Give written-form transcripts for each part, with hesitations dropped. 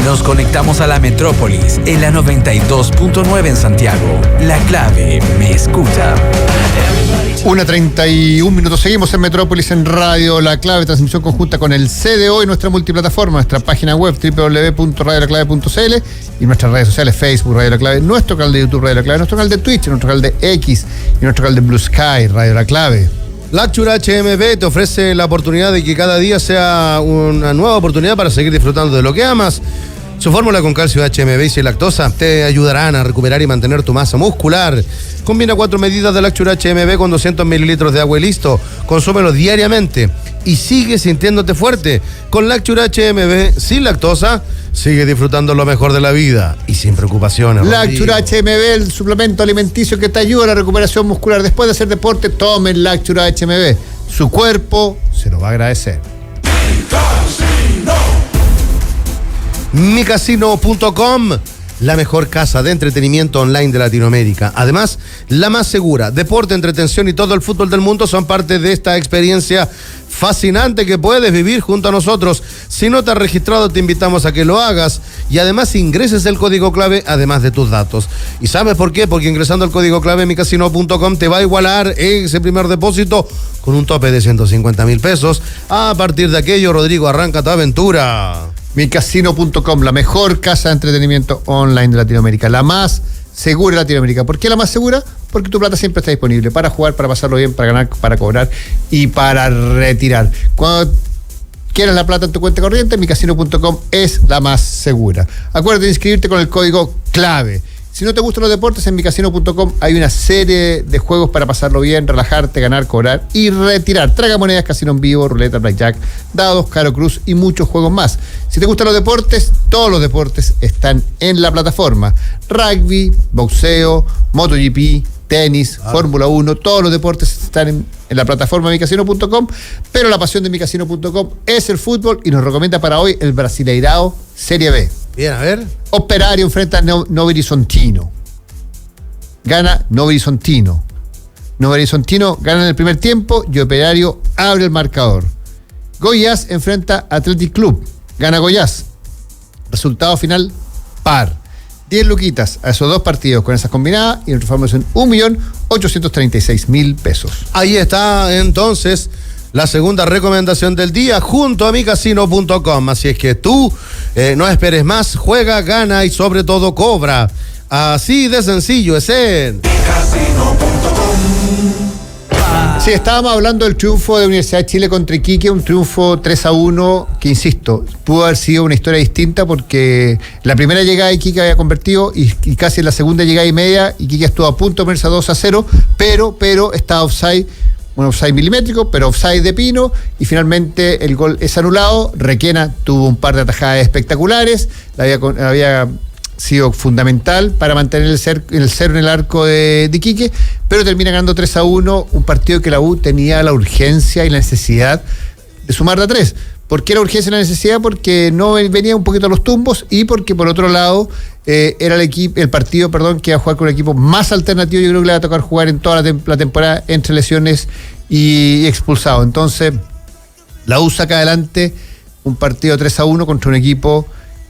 Nos conectamos a la metrópolis en la 92.9 en Santiago. La Clave me escucha. 1:31. Seguimos en Metrópolis en Radio La Clave, transmisión conjunta con el CDO y nuestra multiplataforma, nuestra página web www.radiolaclave.cl y nuestras redes sociales, Facebook Radio La Clave, nuestro canal de YouTube Radio La Clave, nuestro canal de Twitch, nuestro canal de X y nuestro canal de Blue Sky Radio La Clave. Lacture HMB te ofrece la oportunidad de que cada día sea una nueva oportunidad para seguir disfrutando de lo que amas. Su fórmula con calcio HMB y sin lactosa te ayudarán a recuperar y mantener tu masa muscular. Combina 4 medidas de Lacture HMB con 200 mililitros de agua y listo. Consúmelo diariamente y sigue sintiéndote fuerte. Con Lacture HMB sin lactosa, sigue disfrutando lo mejor de la vida y sin preocupaciones. Lacture HMB, el suplemento alimenticio que te ayuda a la recuperación muscular. Después de hacer deporte, tomen Lacture HMB. Su cuerpo se lo va a agradecer. Micasino.com, la mejor casa de entretenimiento online de Latinoamérica. Además, la más segura. Deporte, entretención y todo el fútbol del mundo son parte de esta experiencia fascinante que puedes vivir junto a nosotros. Si no te has registrado, te invitamos a que lo hagas y además ingreses el código clave además de tus datos. ¿Y sabes por qué? Porque ingresando el código clave micasino.com te va a igualar ese primer depósito con un tope de 150,000 pesos. A partir de aquello, Rodrigo, arranca tu aventura. Micasino.com, la mejor casa de entretenimiento online de Latinoamérica, la más segura de Latinoamérica. ¿Por qué la más segura? Porque tu plata siempre está disponible para jugar, para pasarlo bien, para ganar, para cobrar y para retirar. Cuando quieras la plata en tu cuenta corriente, Micasino.com es la más segura. Acuérdate de inscribirte con el código clave. Si no te gustan los deportes, en Micasino.com hay una serie de juegos para pasarlo bien, relajarte, ganar, cobrar y retirar. Tragamonedas, casino en vivo, ruleta, blackjack, dados, caro cruz y muchos juegos más. Si te gustan los deportes, todos los deportes están en la plataforma. Rugby, boxeo, MotoGP, tenis, Fórmula 1, todos los deportes están en la plataforma Micasino.com, pero la pasión de Micasino.com es el fútbol y nos recomienda para hoy el Brasileirao Serie B. Bien, a ver. Operario enfrenta a Novo Horizontino. Gana Novo Horizontino. Novo Horizontino gana en el primer tiempo y Operario abre el marcador. Goiás enfrenta a Athletic Club. Gana Goiás. Resultado final, par. 10 luquitas a esos dos partidos con esas combinadas y nuestra formación 1.836.000 pesos. Ahí está entonces la segunda recomendación del día junto a micasino.com. Así es que tú no esperes más, juega, gana y sobre todo cobra. Así de sencillo es en micasino.com. Sí, estábamos hablando del triunfo de Universidad de Chile contra Iquique, un triunfo 3-1 que, insisto, pudo haber sido una historia distinta porque la primera llegada de Iquique había convertido y casi en la segunda llegada y media Iquique estuvo a punto de ponerse a 2-0, pero estaba offside. Un offside milimétrico, pero offside de Pino, y finalmente el gol es anulado. Requena tuvo un par de atajadas espectaculares, había sido fundamental para mantener el cero en el arco de Iquique, pero termina ganando 3-1, un partido que la U tenía la urgencia y la necesidad de sumar de a 3. ¿Por qué la urgencia y la necesidad? Porque no venía un poquito a los tumbos y porque por otro lado era el partido que iba a jugar con un equipo más alternativo. Yo creo que le va a tocar jugar en toda la temporada entre lesiones y expulsado. Entonces la U saca adelante un partido 3-1 contra un equipo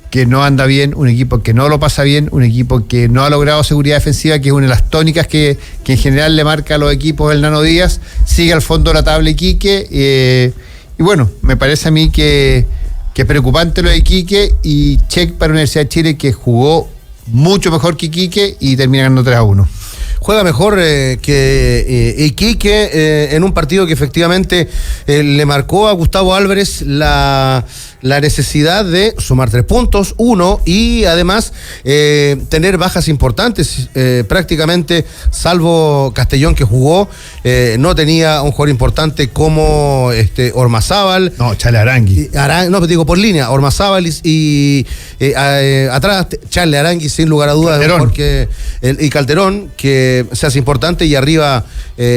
que no anda bien, un equipo que no lo pasa bien, un equipo que no ha logrado seguridad defensiva, que es una de las tónicas que en general le marca a los equipos el Nano Díaz. Sigue al fondo de la tabla Iquique, y bueno, me parece a mí que es preocupante lo de Iquique, y check para la Universidad de Chile, que jugó mucho mejor que Iquique y termina ganando 3-1. Juega mejor que Iquique en un partido que efectivamente le marcó a Gustavo Álvarez la necesidad de sumar 3 puntos, y además tener bajas importantes. Prácticamente, salvo Castellón, que jugó, no tenía un jugador importante como Ormazábal. No, Charles Arangui. Por línea, Ormazábal y atrás Charles Arangui, sin lugar a dudas, porque y Calderón, que se hace importante, y arriba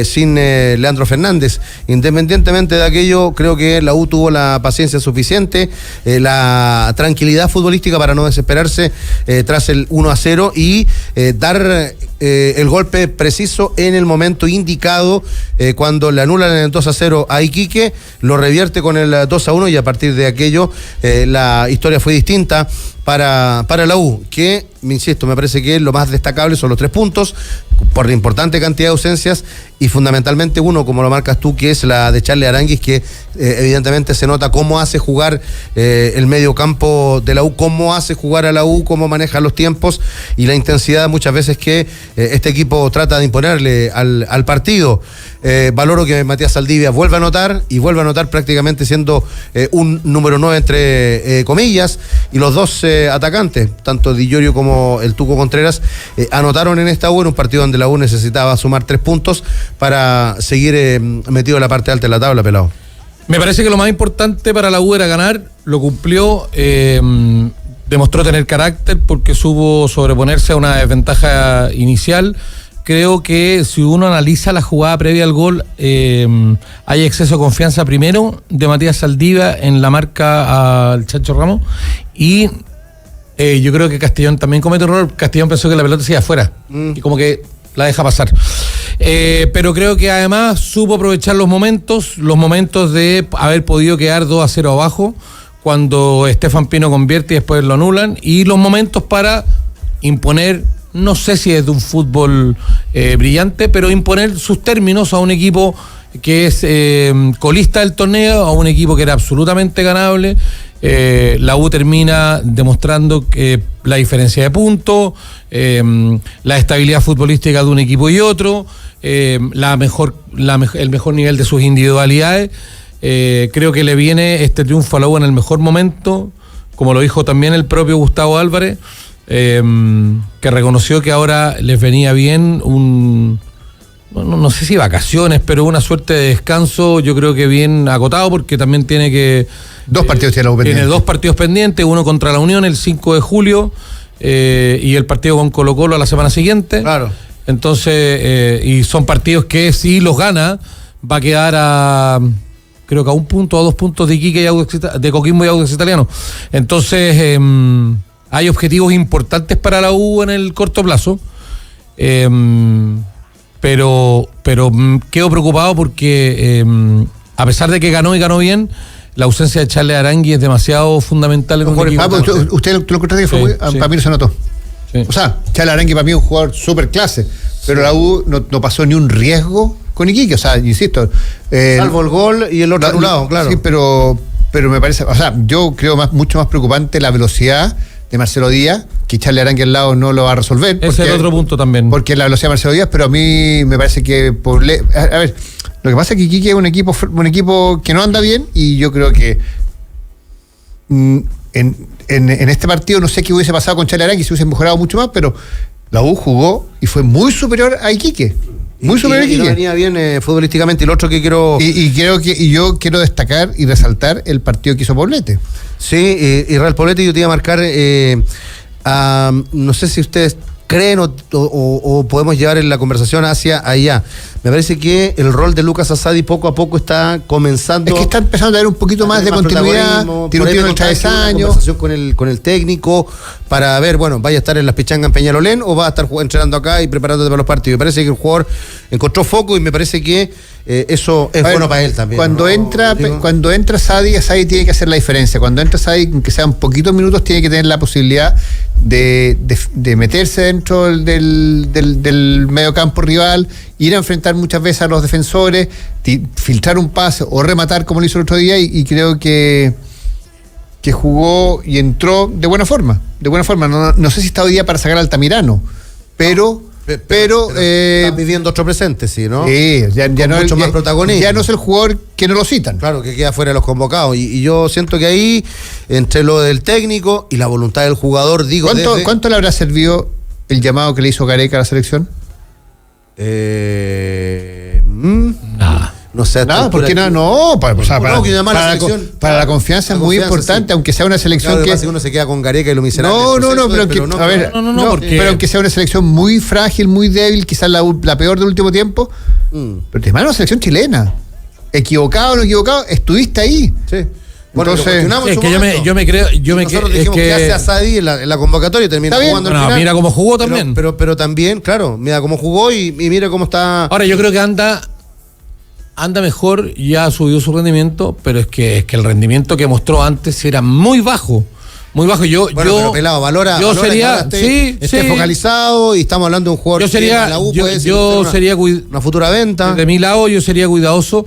sin Leandro Fernández. Independientemente de aquello, creo que la U tuvo la paciencia suficiente, la tranquilidad futbolística para no desesperarse tras el 1-0 y dar el golpe preciso en el momento indicado, cuando le anulan el 2-0 a Iquique, lo revierte con el 2-1 y a partir de aquello la historia fue distinta para la U, que, me insisto, me parece que lo más destacable son los 3 puntos, por la importante cantidad de ausencias, y fundamentalmente uno, como lo marcas tú, que es la de Charles Aránguiz, que evidentemente se nota cómo hace jugar el medio campo de la U, cómo hace jugar a la U, cómo maneja los tiempos y la intensidad muchas veces que este equipo trata de imponerle al partido. Valoro que Matías Saldivia vuelve a anotar, y vuelve a anotar prácticamente siendo un número 9 entre comillas, y los dos atacantes, tanto Di Llorio como el Tuco Contreras, anotaron en esta U, en un partido donde la U necesitaba sumar 3 puntos para seguir metido en la parte alta de la tabla, pelado. Me parece que lo más importante para la U era ganar, lo cumplió, demostró tener carácter porque supo sobreponerse a una desventaja inicial. Creo que si uno analiza la jugada previa al gol, hay exceso de confianza primero de Matías Saldivia en la marca al Chacho Ramos, y yo creo que Castellón también comete error. Castellón pensó que la pelota se iba afuera y como que la deja pasar. Pero creo que además supo aprovechar los momentos de haber podido quedar 2-0 abajo cuando Estefan Pino convierte y después lo anulan, y los momentos para imponer, no sé si es de un fútbol brillante, pero imponer sus términos a un equipo que es colista del torneo, a un equipo que era absolutamente ganable. La U termina demostrando que la diferencia de puntos, la estabilidad futbolística de un equipo y otro, el mejor nivel de sus individualidades. Creo que le viene este triunfo a la U en el mejor momento, como lo dijo también el propio Gustavo Álvarez, que reconoció que ahora les venía bien no sé si vacaciones, pero una suerte de descanso, yo creo que bien acotado, porque también tiene que... Tiene 2 partidos pendientes, uno contra la Unión el 5 de julio y el partido con Colo-Colo a la semana siguiente. Claro. Entonces, y son partidos que si los gana, va a quedar creo que a 1 punto, a 2 puntos de Iquique y de Coquimbo y Audax Italiano. Entonces, hay objetivos importantes para la U en el corto plazo. Pero quedo preocupado porque a pesar de que ganó y ganó bien, la ausencia de Charles Aránguiz es demasiado fundamental en un equipo. Usted lo encontró que fue para mí no se notó. Sí. O sea, Charles Aránguiz para mí es un jugador súper clase, pero la U no pasó ni un riesgo con Iquique, o sea, insisto. Salvo el gol y el otro anulado, claro. Sí, pero me parece, o sea, yo creo mucho más preocupante la velocidad de Marcelo Díaz, que Charles Aránguiz al lado no lo va a resolver. Ese es el otro punto también. Porque la velocidad de Marcelo Díaz, pero a mí me parece que a ver, lo que pasa es que Iquique es un equipo que no anda bien, y yo creo que en este partido no sé qué hubiese pasado con Charles Aránguiz, si hubiese mejorado mucho más, pero la U jugó y fue muy superior a Iquique. Muy superior a Iquique. Y venía bien futbolísticamente. Y lo otro que quiero... Y yo quiero destacar y resaltar el partido que hizo Poblete. Sí, Israel Poblete, yo te iba a marcar, no sé si ustedes creen o podemos llevar en la conversación hacia allá. Me parece que el rol de Lucas Asadi poco a poco está comenzando. Es que está empezando a dar un poquito más de continuidad, tiene un tiro en el travesaño. Conversación con el técnico para ver, bueno, vaya a estar en las pichangas en Peñalolén o va a estar entrenando acá y preparándote para los partidos. Me parece que el jugador encontró foco y me parece que eso es bueno para él también. Cuando entra Asadi tiene que hacer la diferencia. Cuando entra Asadi, aunque sean poquitos minutos, tiene que tener la posibilidad de meterse dentro del mediocampo rival, ir a enfrentar muchas veces a los defensores, filtrar un pase o rematar como lo hizo el otro día, y creo que jugó y entró de buena forma. No sé si está hoy día para sacar a Altamirano, pero está viviendo otro presente, sí, ¿no? Sí, ya no mucho más protagonismo. Ya no es el jugador que no lo citan. Claro, que queda fuera de los convocados. Y yo siento que ahí, entre lo del técnico y la voluntad del jugador, digo... ¿Cuánto le habrá servido el llamado que le hizo Gareca a la selección? No sé. Nada, porque para la confianza es muy importante, sí. Aunque sea una selección claro, que uno se queda con Gareca y lo miserable. Pero aunque sea una selección muy frágil, muy débil, quizás la peor del último tiempo, pero te manda una selección chilena. Equivocado o no equivocado, estuviste ahí. Sí. Bueno, entonces, es que yo me creo. Nosotros dijimos que hace Asadi en la convocatoria y termina jugando al final. Mira cómo jugó también. Pero también, claro, mira cómo jugó y mira cómo está. Ahora yo creo que anda mejor, ya subió su rendimiento, pero es que el rendimiento que mostró antes era muy bajo. Muy bajo. Pero Pelado, valora que ahora esté focalizado, y estamos hablando de un jugador que la U puede ser una futura venta. De mi lado yo sería cuidadoso.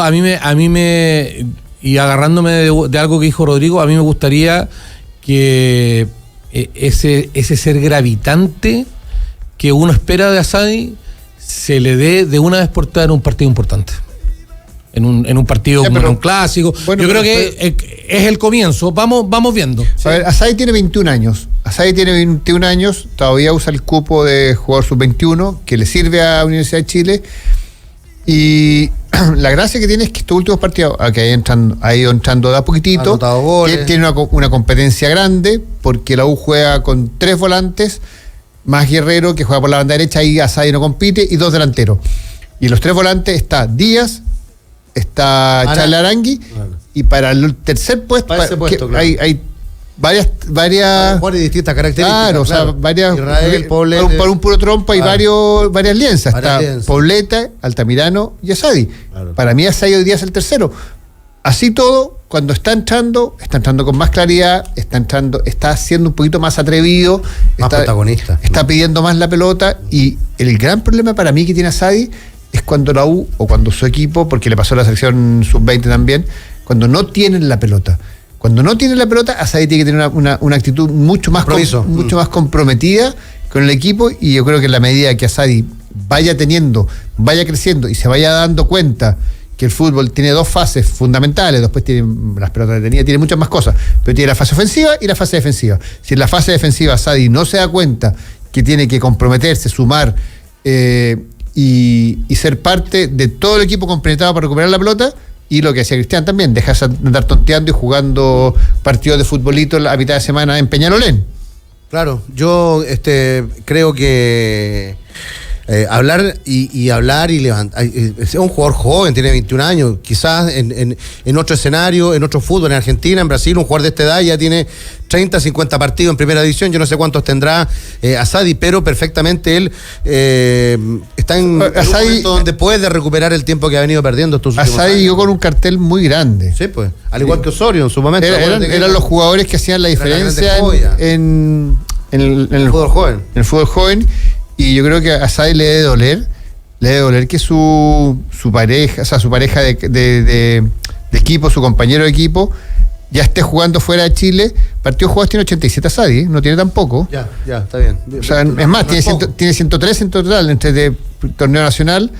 A mí me y agarrándome de algo que dijo Rodrigo, a mí me gustaría que ese ser gravitante que uno espera de Asadi se le dé de una vez por todas en un partido importante. En un partido como en un clásico. Bueno, yo creo que es el comienzo. Vamos viendo. A ver, Asadi tiene 21 años. Todavía usa el cupo de jugador sub-21 que le sirve a Universidad de Chile. Y la gracia que tiene es que estos últimos partidos, que ha ido entrando de a poquitito, tiene una competencia grande, porque la U juega con 3 volantes, más Guerrero, que juega por la banda derecha, y Asadi no compite, y 2 delanteros. Y los 3 volantes está Díaz, está Charles Arangui, y para el tercer puesto, hay varias jugadores de distintas características. Claro, o sea, varias. Israel, Poblete, por un puro trompa y varias lienzas. Está Poblete, Altamirano y Asadi. Claro. Para mí Asadi hoy día es el tercero. Así todo, cuando está entrando con más claridad, está siendo un poquito más atrevido, más protagonista. Está pidiendo más la pelota, y el gran problema para mí que tiene Asadi es cuando la U, o cuando su equipo, porque le pasó a la selección sub-20 también, cuando no tienen la pelota. Cuando no tiene la pelota, Asadi tiene que tener una actitud mucho más comprometida con el equipo, y yo creo que en la medida que Asadi vaya creciendo y se vaya dando cuenta que el fútbol tiene 2 fases fundamentales, después tiene las pelotas detenidas, tiene muchas más cosas, pero tiene la fase ofensiva y la fase defensiva. Si en la fase defensiva Asadi no se da cuenta que tiene que comprometerse, sumar y ser parte de todo el equipo complementado para recuperar la pelota, y lo que decía Cristian también, dejarse andar tonteando y jugando partidos de futbolito a mitad de semana en Peñalolén. Claro, yo creo que hablar y levantar. Es un jugador joven, tiene 21 años, quizás en otro escenario, en otro fútbol, en Argentina, en Brasil, un jugador de esta edad ya tiene 30, 50 partidos en primera división. Yo no sé cuántos tendrá Asadi, pero perfectamente él está en un momento donde puede recuperar el tiempo que ha venido perdiendo estos últimos años. Asadi llegó con un cartel muy grande. Sí, pues, al igual que Osorio en su momento. Eran los jugadores que hacían la diferencia en el fútbol joven. En el fútbol joven. Y yo creo que a Asadi le debe doler que su pareja, o sea, su pareja de equipo, su compañero de equipo, ya esté jugando fuera de Chile. Partidos jugados tiene 87 Asadi, no tiene tampoco. Ya, está bien. O sea, es más, tiene 103 en total, entre de torneo nacional,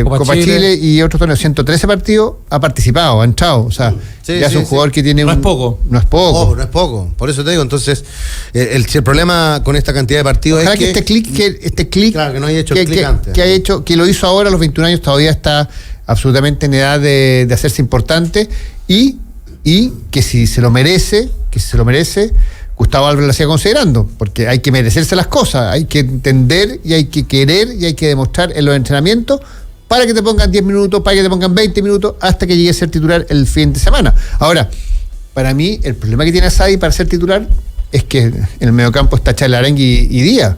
Copa Chile y otros torneos. 113 partidos ha participado, ha entrado. O sea, es un jugador que tiene no es poco. No es poco. No es poco. Por eso te digo, entonces, el problema con esta cantidad de partidos es que este clic claro, que no haya hecho el clic antes. Que lo hizo ahora a los 21 años, todavía está absolutamente en edad de hacerse importante, y que si se lo merece, Gustavo Álvarez lo siga considerando, porque hay que merecerse las cosas, hay que entender y hay que querer y hay que demostrar en los entrenamientos para que te pongan 10 minutos, para que te pongan 20 minutos, hasta que llegue a ser titular el fin de semana. Ahora, para mí, el problema que tiene Asadi para ser titular es que en el mediocampo está Charles Arangui y Díaz,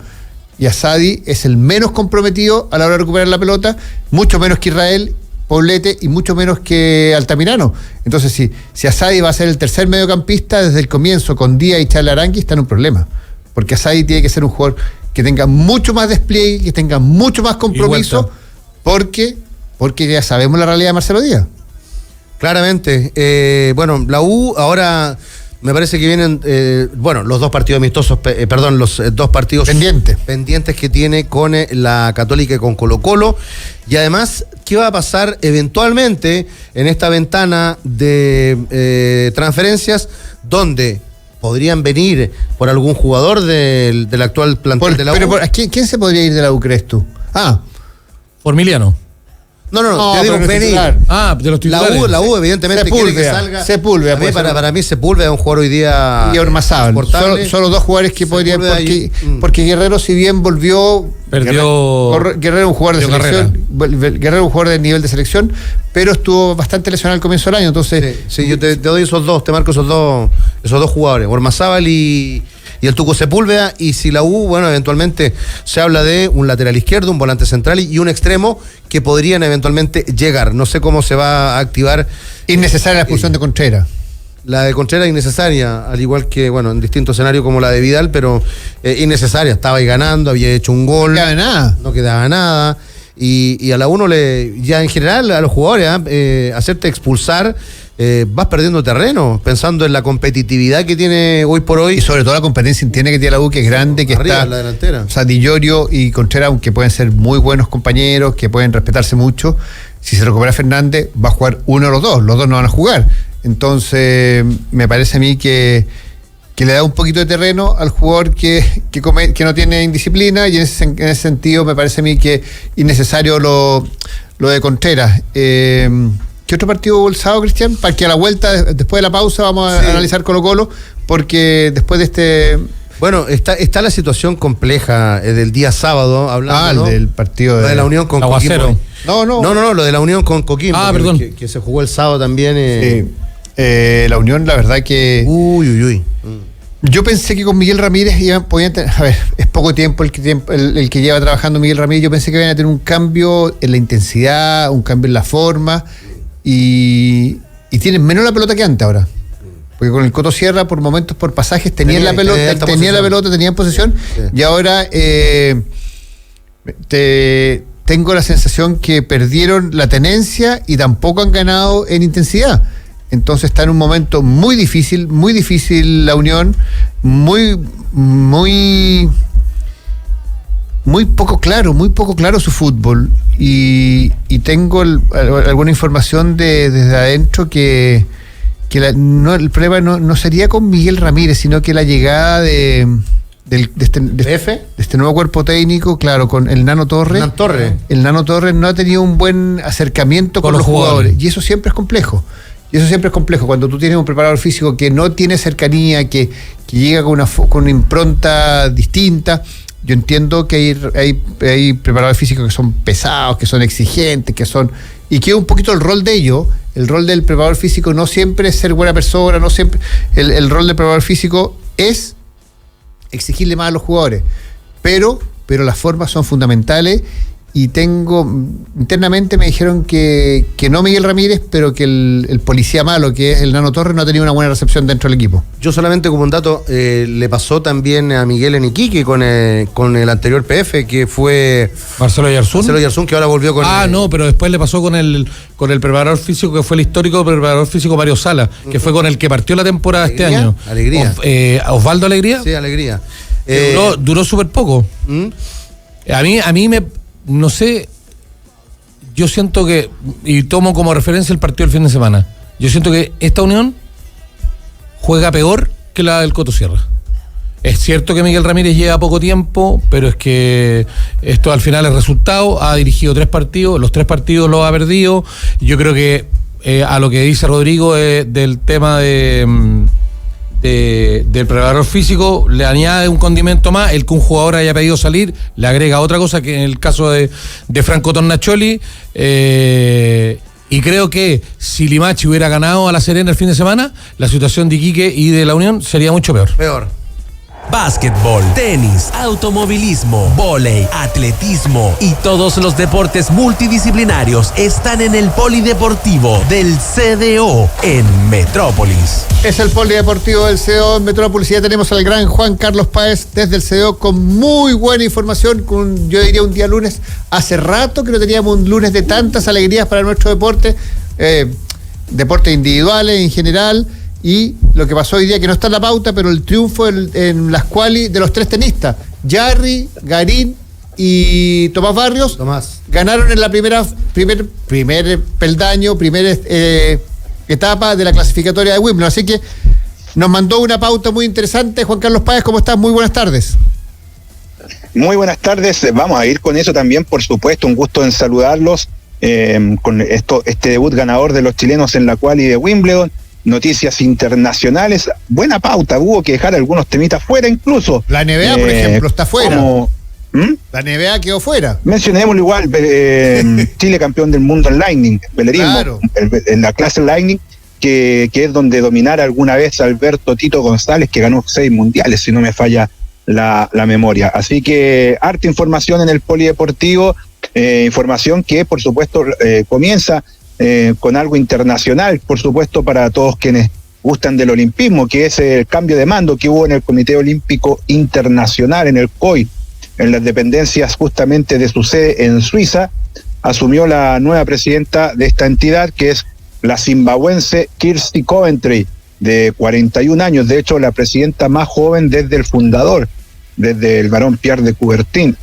y Asadi es el menos comprometido a la hora de recuperar la pelota, mucho menos que Israel, Poblete, y mucho menos que Altamirano. Entonces, si Asadi va a ser el tercer mediocampista desde el comienzo con Díaz y Charles Arangui, está en un problema, porque Asadi tiene que ser un jugador que tenga mucho más despliegue, que tenga mucho más compromiso, porque ya sabemos la realidad de Marcelo Díaz. Claramente. Bueno, la U ahora me parece que vienen los 2 partidos amistosos, los 2 partidos pendientes que tiene con la Católica y con Colo-Colo. Y además, ¿qué va a pasar eventualmente en esta ventana de transferencias, donde podrían venir por algún jugador del actual plantel de la U? Pero ¿quién se podría ir de la U, crees tú? Por Miliano. No, te digo venir. De los titulares. La U evidentemente quiere que salga. Sepúlveda. Para mí Sepúlveda es un jugador hoy día. Y Ormazábal. Son los 2 jugadores que podrían. Porque Guerrero, si bien volvió. Guerrero un jugador de selección. Guerrero un jugador de nivel de selección, pero estuvo bastante lesionado al comienzo del año. Entonces. Sí, yo te doy esos 2, te marco esos dos jugadores, Ormazábal y el Tuco Sepúlveda. Y si la U, bueno, eventualmente se habla de un lateral izquierdo, un volante central y un extremo que podrían eventualmente llegar. No sé cómo se va a activar. Innecesaria la expulsión de Contreras. La de Contreras innecesaria, al igual que, bueno, en distintos escenarios como la de Vidal, pero innecesaria. Estaba ahí ganando, había hecho un gol. No quedaba nada. Y a la uno ya en general a los jugadores, hacerte expulsar, vas perdiendo terreno, pensando en la competitividad que tiene hoy por hoy. Y sobre todo la competencia interna que tiene la U, que es grande, que arriba, está. La delantera. O sea, Di Llorio y Contreras, aunque pueden ser muy buenos compañeros, que pueden respetarse mucho, si se recupera Fernández, va a jugar uno de los dos no van a jugar. Entonces, me parece a mí que le da un poquito de terreno al jugador que no tiene indisciplina, y en ese sentido me parece a mí que innecesario lo de Contreras. ¿Qué otro partido hubo el sábado, Cristian? Para que a la vuelta, después de la pausa, vamos a analizar Colo-Colo, porque después de este... Bueno, está la situación compleja del día sábado, hablando, ¿no? Del partido de la Unión con Coquimbo. No, lo de la Unión con Coquimbo. Perdón. Que se jugó el sábado también. Sí. La Unión, la verdad que... Uy. Yo pensé que con Miguel Ramírez podían tener... A ver, es poco tiempo el que lleva trabajando Miguel Ramírez. Yo pensé que iban a tener un cambio en la intensidad, un cambio en la forma, y tienen menos la pelota que antes ahora. Porque con el Coto Sierra, por momentos, por pasajes, tenían la pelota, tenían posesión, sí. Y ahora tengo la sensación que perdieron la tenencia y tampoco han ganado en intensidad. Entonces está en un momento muy difícil la Unión, muy poco claro su fútbol, y tengo alguna información desde adentro que el problema no sería con Miguel Ramírez, sino que la llegada de este nuevo cuerpo técnico, claro, con el Nano Torres. El Nano Torres no ha tenido un buen acercamiento con los jugadores, y eso siempre es complejo. Cuando tú tienes un preparador físico que no tiene cercanía, que llega con una impronta distinta. Yo entiendo que hay preparadores físicos que son pesados, que son exigentes, y que un poquito el rol de ellos. El rol del preparador físico no siempre es ser buena persona, no siempre. El rol del preparador físico es exigirle más a los jugadores, pero las formas son fundamentales. Y internamente me dijeron que no Miguel Ramírez, pero que el policía malo, que es el Nano Torres, no ha tenido una buena recepción dentro del equipo. Yo solamente como un dato, le pasó también a Miguel en Iquique con el anterior PF, que fue Marcelo Yarzún, que ahora volvió con... No, pero después le pasó con el preparador físico, que fue el histórico preparador físico Mario Sala, que fue con el que partió la temporada este año. Alegría. Osvaldo Alegría. Sí, Alegría. Duró súper poco. A mí me... No sé, yo siento que, y tomo como referencia el partido del fin de semana, yo siento que esta Unión juega peor que la del Coto Sierra. Es cierto que Miguel Ramírez lleva poco tiempo, pero es que esto al final es resultado. Ha dirigido 3 partidos, los 3 partidos los ha perdido. Yo creo que a lo que dice Rodrigo del tema del preparador físico, le añade un condimento más, el que un jugador haya pedido salir, le agrega otra cosa, que en el caso de Franco Tornacholi, y creo que si Limachi hubiera ganado a La Serena el fin de semana, la situación de Iquique y de la Unión sería mucho peor. Básquetbol, tenis, automovilismo, vóley, atletismo y todos los deportes multidisciplinarios están en el Polideportivo del CDO en Metrópolis. Es el Polideportivo del CDO en Metrópolis, y ya tenemos al gran Juan Carlos Páez desde el CDO con muy buena información, yo diría un día lunes. Hace rato que no teníamos un lunes de tantas alegrías para nuestro deporte, deportes individuales en general. Y lo que pasó hoy día, que no está en la pauta, pero el triunfo en las quali de los 3 tenistas, Jarry, Garín y Tomás Barrios, ganaron en la primer peldaño, primera etapa de la clasificatoria de Wimbledon. Así que nos mandó una pauta muy interesante. Juan Carlos Páez, ¿cómo estás? Muy buenas tardes. Muy buenas tardes, vamos a ir con eso también, por supuesto, un gusto en saludarlos con este debut ganador de los chilenos en la quali de Wimbledon. Noticias internacionales, buena pauta, hubo que dejar algunos temitas fuera incluso. La NBA, por ejemplo, está fuera. La NBA quedó fuera. Mencionémoslo igual, Chile campeón del mundo en Lightning, velerismo, claro. En la clase Lightning, que es donde dominara alguna vez Alberto Tito González, que ganó 6 mundiales, si no me falla la memoria. Así que harta información en el Polideportivo, información que por supuesto comienza con algo internacional, por supuesto, para todos quienes gustan del olimpismo, que es el cambio de mando que hubo en el Comité Olímpico Internacional, en el COI, en las dependencias justamente de su sede en Suiza. Asumió la nueva presidenta de esta entidad, que es la zimbabuense Kirsty Coventry, de 41 años, de hecho la presidenta más joven desde el fundador, desde el varón Pierre de Coubertin,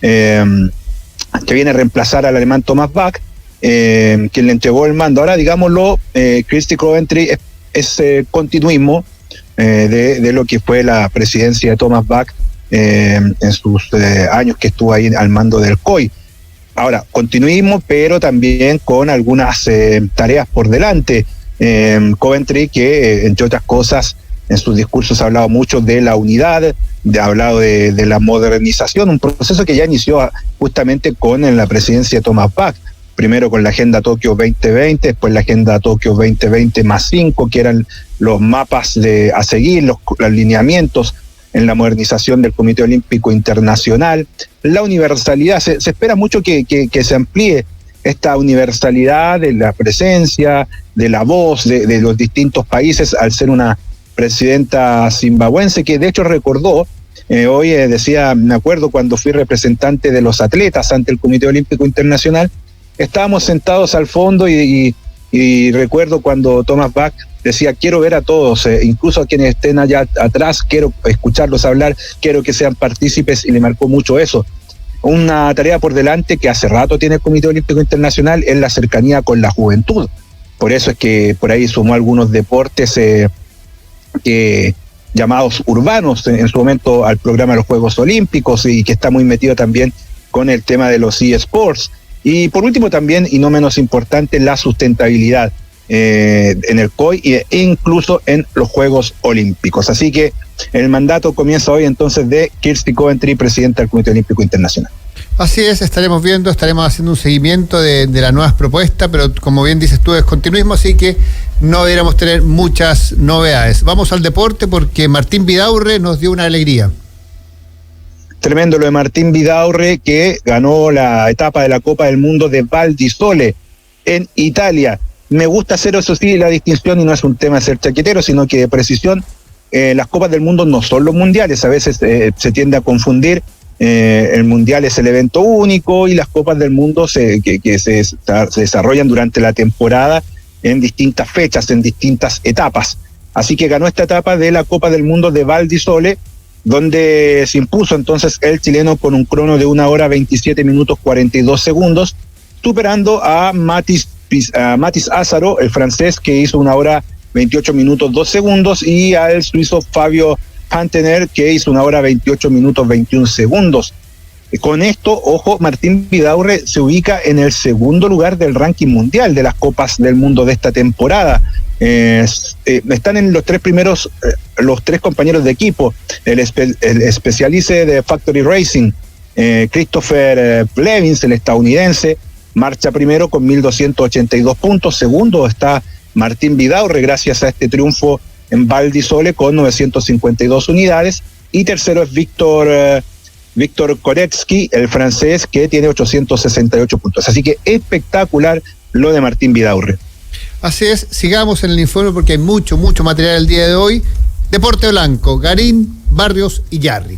que viene a reemplazar al alemán Thomas Bach, quien le entregó el mando. Ahora, digámoslo, Kirsty Coventry es continuismo de lo que fue la presidencia de Thomas Bach en sus años que estuvo ahí al mando del COI. Ahora, continuismo, pero también con algunas tareas por delante. Coventry, que entre otras cosas en sus discursos ha hablado mucho de la unidad, ha hablado de la modernización, un proceso que ya inició justamente con la presidencia de Thomas Bach, primero con la Agenda Tokio 2020, después la Agenda Tokio 2020+5, que eran los mapas a seguir, los lineamientos en la modernización del Comité Olímpico Internacional, la universalidad. Se espera mucho que se amplíe esta universalidad de la presencia, de la voz de los distintos países, al ser una presidenta zimbabuense, que de hecho recordó, hoy decía, me acuerdo cuando fui representante de los atletas ante el Comité Olímpico Internacional, estábamos sentados al fondo y recuerdo cuando Thomas Bach decía, quiero ver a todos, incluso a quienes estén allá atrás, quiero escucharlos hablar, quiero que sean partícipes, y le marcó mucho eso. Una tarea por delante que hace rato tiene el Comité Olímpico Internacional es la cercanía con la juventud. Por eso es que por ahí sumó algunos deportes llamados urbanos en su momento al programa de los Juegos Olímpicos, y que está muy metido también con el tema de los eSports. Y por último también, y no menos importante, la sustentabilidad en el COI e incluso en los Juegos Olímpicos. Así que el mandato comienza hoy entonces de Kirsty Coventry, presidenta del Comité Olímpico Internacional. Así es, estaremos haciendo un seguimiento de las nuevas propuestas, pero como bien dices tú, es continuismo, así que no deberíamos tener muchas novedades. Vamos al deporte porque Martín Vidaurre nos dio una alegría. Tremendo lo de Martín Vidaurre, que ganó la etapa de la Copa del Mundo de Val di Sole en Italia. Me gusta hacer, eso sí, la distinción, y no es un tema de ser chaquetero, sino que de precisión. Las Copas del Mundo no son los mundiales, a veces se tiende a confundir. El mundial es el evento único y las Copas del Mundo que se desarrollan durante la temporada en distintas fechas, en distintas etapas. Así que ganó esta etapa de la Copa del Mundo de Val di Sole, donde se impuso entonces el chileno con un crono de 1 hora 27 minutos 42 segundos, superando a Mathis Ázaro, el francés, que hizo 1 hora 28 minutos 2 segundos, y al suizo Fabio Pantener, que hizo 1 hora 28 minutos 21 segundos. Con esto, ojo, Martín Vidaurre se ubica en el segundo lugar del ranking mundial de las Copas del Mundo de esta temporada. Están en los tres primeros, los tres compañeros de equipo, el especialice de Factory Racing, Christopher Blevins, el estadounidense, marcha primero con 1.282 puntos. Segundo está Martín Vidaurre, gracias a este triunfo en Val di Sole, con 952 unidades. Y tercero es Víctor Koretsky, el francés, que tiene 868 puntos. Así que espectacular lo de Martín Vidaurre. Así es, sigamos en el informe porque hay mucho material el día de hoy. Deporte blanco, Garín, Barrios y Yarri.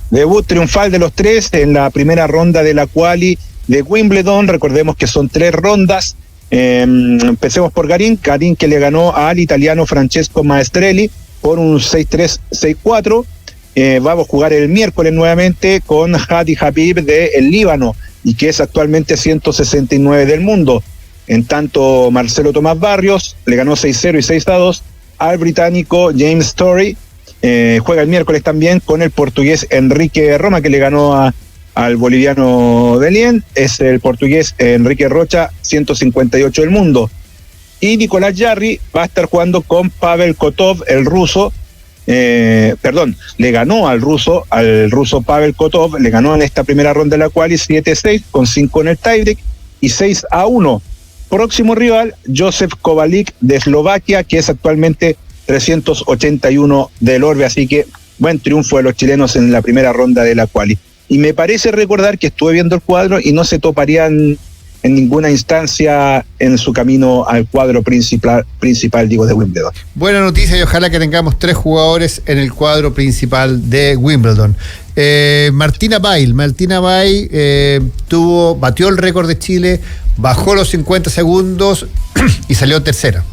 Debut triunfal de los tres en la primera ronda de la quali de Wimbledon. Recordemos que son 3 rondas. Empecemos por Garín, que le ganó al italiano Francesco Maestrelli por un 6-3, 6-4. Vamos a jugar el miércoles nuevamente con Hadi Habib del Líbano, y que es actualmente 169 del mundo. En tanto, Marcelo Tomás Barrios le ganó 6-0 y 6-2 al británico James Story. Juega el miércoles también con el portugués Enrique Roma, que le ganó al boliviano Delien. Es el portugués Enrique Rocha, 158 del mundo. Y Nicolás Jarry va a estar jugando con Pavel Kotov, el ruso. Le ganó al ruso Pavel Kotov, le ganó en esta primera ronda de la quali 7-6, con 5 en el tiebreak y 6-1. Próximo rival, Josef Kovalik de Eslovaquia, que es actualmente 381 del orbe, así que buen triunfo de los chilenos en la primera ronda de la quali. Y me parece recordar que estuve viendo el cuadro y no se toparían en ninguna instancia en su camino al cuadro principal de Wimbledon. Buena noticia y ojalá que tengamos 3 jugadores en el cuadro principal de Wimbledon. Martina Bail batió el récord de Chile, bajó los 50 segundos y salió tercera.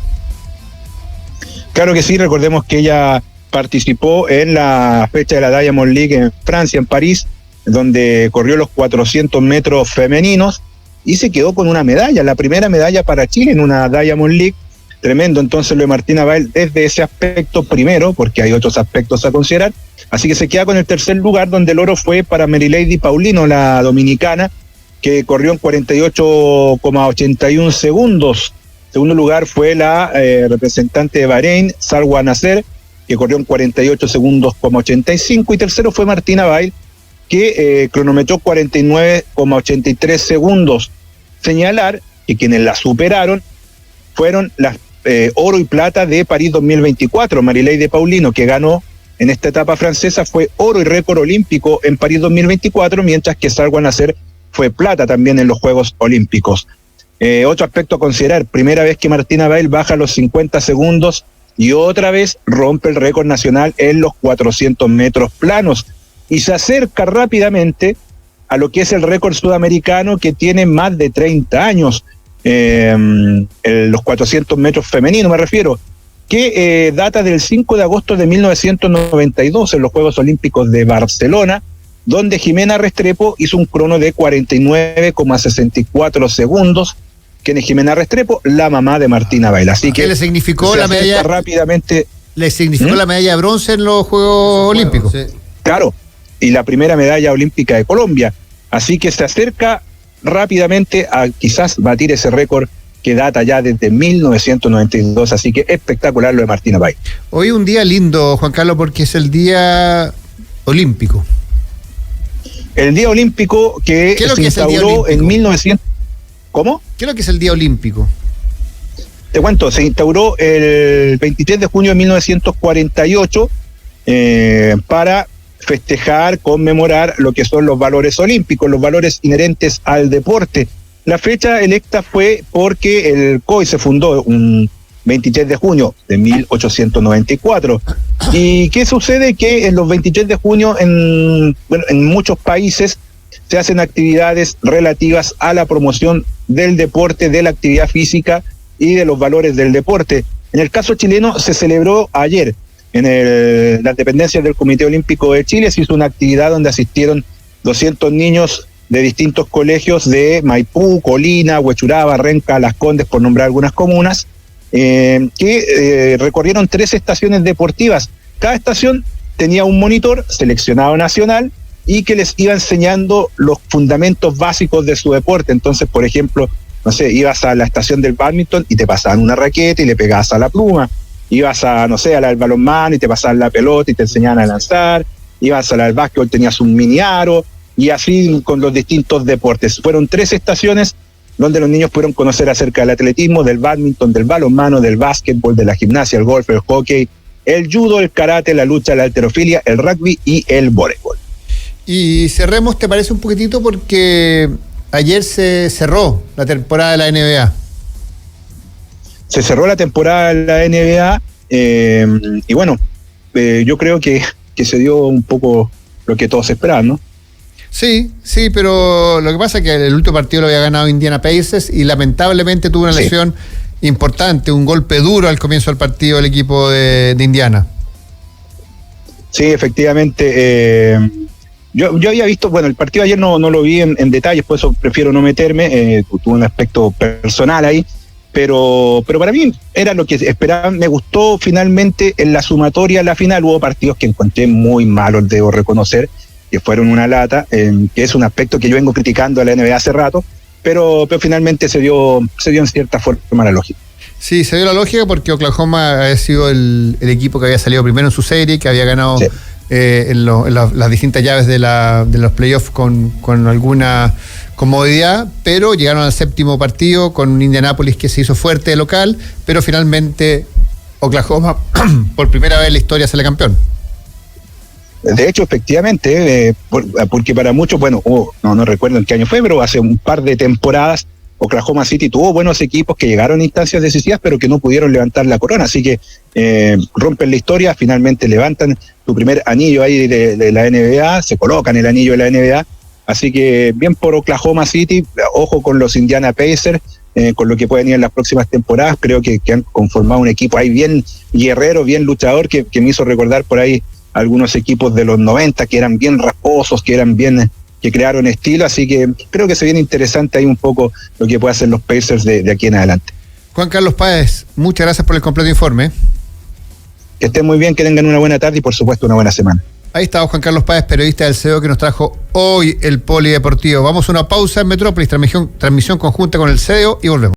Claro que sí, recordemos que ella participó en la fecha de la Diamond League en Francia, en París, donde corrió los 400 metros femeninos y se quedó con una medalla, la primera medalla para Chile en una Diamond League. Tremendo entonces lo de Martina Bail desde ese aspecto primero, porque hay otros aspectos a considerar. Así que se queda con el tercer lugar, donde el oro fue para Marilady Paulino, la dominicana, que corrió en 48,81 segundos. Segundo lugar fue la representante de Bahrein, Salwa Nasser, que corrió en 48 segundos, 85. Y tercero fue Martina Bail, que cronometró 49,83 segundos. Señalar que quienes la superaron fueron las oro y plata de París 2024. Marilady Paulino, que ganó en esta etapa francesa, fue oro y récord olímpico en París 2024, mientras que Salwa Nasser fue plata también en los Juegos Olímpicos. Otro aspecto a considerar, primera vez que Martina Bail baja los 50 segundos y otra vez rompe el récord nacional en los 400 metros planos y se acerca rápidamente a lo que es el récord sudamericano, que tiene más de 30 años, los 400 metros femeninos me refiero, que data del 5 de agosto de 1992 en los Juegos Olímpicos de Barcelona, donde Jimena Restrepo hizo un crono de 49,64 segundos, que es Jimena Restrepo, la mamá de Martina Bail. Así que le significó la medalla rápidamente. Le significó la medalla de bronce en los Juegos Olímpicos. Sí. Claro, y la primera medalla olímpica de Colombia. Así que se acerca rápidamente a quizás batir ese récord que data ya desde 1992. Así que espectacular lo de Martina Bail. Hoy un día lindo, Juan Carlos, porque es el día olímpico. El día olímpico que se instauró en 1900. ¿Cómo? ¿Qué es lo que es el día olímpico? Te cuento, se instauró el 23 de junio de 1948 para festejar, conmemorar lo que son los valores olímpicos, los valores inherentes al deporte. La fecha electa fue porque el COI se fundó un 23 de junio de 1894. ¿Y qué sucede? Que en los 23 de junio en muchos países se hacen actividades relativas a la promoción del deporte, de la actividad física y de los valores del deporte. En el caso chileno se celebró ayer en las dependencias del Comité Olímpico de Chile. Se hizo una actividad donde asistieron 200 niños de distintos colegios de Maipú, Colina, Huechuraba, Renca, Las Condes, por nombrar algunas comunas, que recorrieron 3 estaciones deportivas. Cada estación tenía un monitor seleccionado nacional y que les iba enseñando los fundamentos básicos de su deporte. Entonces, por ejemplo, no sé, ibas a la estación del bádminton y te pasaban una raqueta y le pegabas a la pluma. Ibas a, no sé, a la del balonmano y te pasaban la pelota y te enseñaban a lanzar. Ibas a la del básquetbol, tenías un mini aro, y así con los distintos deportes. Fueron 3 estaciones donde los niños pudieron conocer acerca del atletismo, del bádminton, del balonmano, del básquetbol, de la gimnasia, el golf, el hockey, el judo, el karate, la lucha, la halterofilia, el rugby y el voleibol. Y cerremos, ¿te parece un poquitito? Porque ayer se cerró la temporada de la NBA. Se cerró la temporada de la NBA y bueno, yo creo que se dio un poco lo que todos esperaban, ¿no? Sí, pero lo que pasa es que el último partido lo había ganado Indiana Pacers y lamentablemente tuvo una lesión importante, un golpe duro al comienzo del partido del equipo de Indiana. Sí, efectivamente. Yo había visto, bueno, el partido ayer no lo vi en detalles, por eso prefiero no meterme, tuvo un aspecto personal ahí, pero para mí era lo que esperaban. Me gustó finalmente en la sumatoria, la final. Hubo partidos que encontré muy malos, debo reconocer, que fueron una lata, que es un aspecto que yo vengo criticando a la NBA hace rato, pero finalmente se dio en cierta forma la lógica. Sí, se dio la lógica porque Oklahoma había sido el equipo que había salido primero en su serie, que había ganado en las distintas llaves de los playoffs con alguna comodidad, pero llegaron al 7º partido con un Indianápolis que se hizo fuerte de local, pero finalmente Oklahoma por primera vez en la historia sale campeón. De hecho, efectivamente, porque para muchos, bueno, no recuerdo en qué año fue, pero hace un par de temporadas Oklahoma City tuvo buenos equipos que llegaron a instancias decisivas, pero que no pudieron levantar la corona. Así que rompen la historia, finalmente levantan su primer anillo ahí de la NBA, se colocan el anillo de la NBA. Así que bien por Oklahoma City, ojo con los Indiana Pacers, con lo que pueden ir en las próximas temporadas. Creo que han conformado un equipo ahí bien guerrero, bien luchador, que me hizo recordar por ahí algunos equipos de los 90 que eran bien rasposos, que crearon estilo. Así que creo que se viene interesante ahí un poco lo que pueden hacer los Pacers de aquí en adelante. Juan Carlos Páez, muchas gracias por el completo informe. Que estén muy bien, que tengan una buena tarde y por supuesto una buena semana. Ahí está Juan Carlos Páez, periodista del CEO, que nos trajo hoy el Polideportivo. Vamos a una pausa en Metrópolis, transmisión conjunta con el CEO y volvemos.